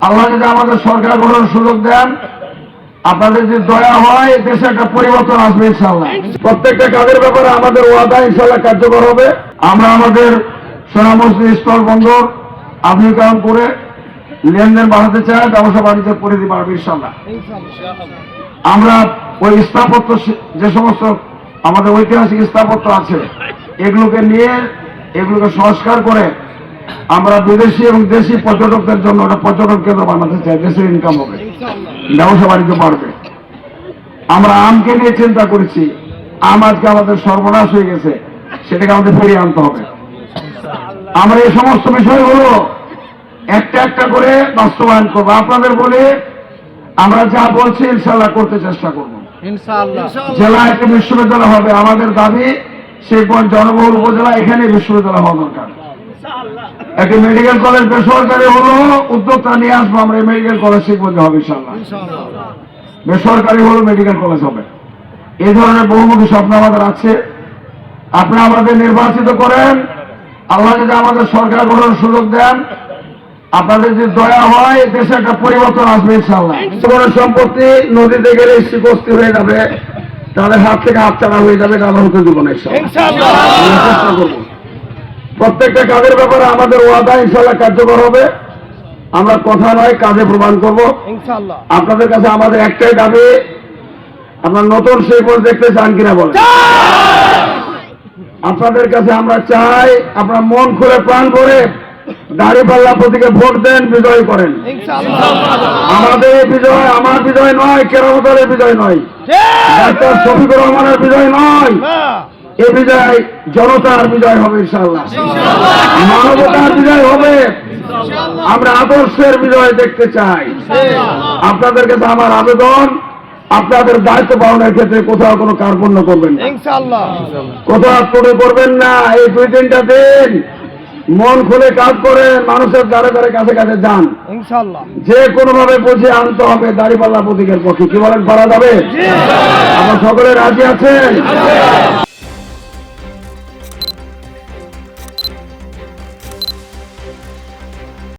আল্লাহ যদি আমাদের সরকার গঠনের সুযোগ দেন, আপনাদের যদি দয়া হয় দেশে একটা পরিবর্তন আসবে ইনশাআল্লাহ। প্রত্যেকটা কাজের ব্যাপারে আমাদের ওয়াদা ইনশাআল্লাহ কার্যকর হবে। আমরা আমাদের সোনা মসজিদ স্থল বন্দর আধুনিকরণ করে লেনদেন বাড়াতে চাই, ব্যবসা বাণিজ্যের পরিধি বাড়বে ইনশাআল্লাহ। আমরা ওই স্থাপত্য যে সমস্ত আমাদের ঐতিহাসিক স্থাপত্য আছে এগুলোকে নিয়ে এগুলোকে সংস্কার করে আমরা বিদেশি এবং দেশি পর্যটকদের জন্য একটা পর্যটন কেন্দ্র বানাতে চাই। দেশের ইনকাম হবে, ব্যবসা বাণিজ্য বাড়বে। আমরা আমকে নিয়ে চিন্তা করেছি, আম আজকে আমাদের সর্বনাশ হয়ে গেছে, সেটাকে আমাদের ফিরিয়ে আনতে হবে। আমরা এই সমস্ত বিষয়গুলো একটা একটা করে বাস্তবায়ন করবো। আপনাদের বলে আমরা যা বলছি ইনশাআল্লাহ করতে চেষ্টা করবো। জেলা একটি বিশ্ববিদ্যালয় হবে, আমাদের দাবি সেই জনবহুল উপজেলা এখানে বিশ্ববিদ্যালয় হওয়া দরকার। একটি মেডিকেল কলেজ বেসরকারি হলো উদ্যোক্তা নিয়ে আসবো, আমরা এই মেডিকেল কলেজ শিখবো হবে ইনশাআল্লাহ। বেসরকারি হলো মেডিকেল কলেজ হবে। এই ধরনের বহুমুখী স্বপ্ন আমাদের আছে। আপনি আমাদের নির্বাচিত করেন, আল্লাহ যদি আমাদের সরকার গঠনের সুযোগ দেন, আপনাদের যদি দয়া হয় দেশে একটা পরিবর্তন আসবে ইনশাআল্লাহ। সম্পত্তি নদীতে গেলে শিকস্তি হয়ে যাবে, তাদের হাত থেকে হাত ছাড়া হয়ে যাবে, আল্লাহ হতে দেব না ইনশাআল্লাহ। চেষ্টা করবো প্রত্যেকটা কাজের ব্যাপারে আমাদের ওয়াদা ইনশাআল্লাহ কার্যকর হবে। আমরা কথা নয় কাজে প্রমাণ করবো ইনশাআল্লাহ। আপনাদের কাছে আমাদের একটাই দাবি, আপনার নতুন সেই পথ দেখতে চান কিনা বলেন। আপনাদের কাছে আমরা চাই আপনার মন খুলে প্রাণ করে দাঁড়িপাল্লা প্রতীকে ভোট দেন, বিজয় করেন। আমাদের বিজয় আমার বিজয় নয়, কেরামতের বিজয় নয়, ডাক্তার শফিকুর রহমানের বিজয় নয়, এই বিজয় জনতার বিজয় হবে ইনশাআল্লাহ। মানবতার বিজয় হবে। আমরা আদর্শের বিজয় দেখতে চাই। আপনাদের কাছে আমার আবেদন, আপনাদের দায়িত্ব পালনের ক্ষেত্রে কোথাও কোনো কার্পণ্য করবেন না ইনশাআল্লাহ, কোথাও ত্রুটি করবেন না। এই 2-3টা দিন মন খুলে কাজ করে মানুষের দ্বারে দ্বারে কাছে কাছে যান ইনশাআল্লাহ। যে কোনো ভাবে বুঝে আনতে হবে দাঁড়িপাল্লা প্রতীকের পক্ষে। কি বলেন, করা যাবে? আমরা সকলে রাজি আছেন?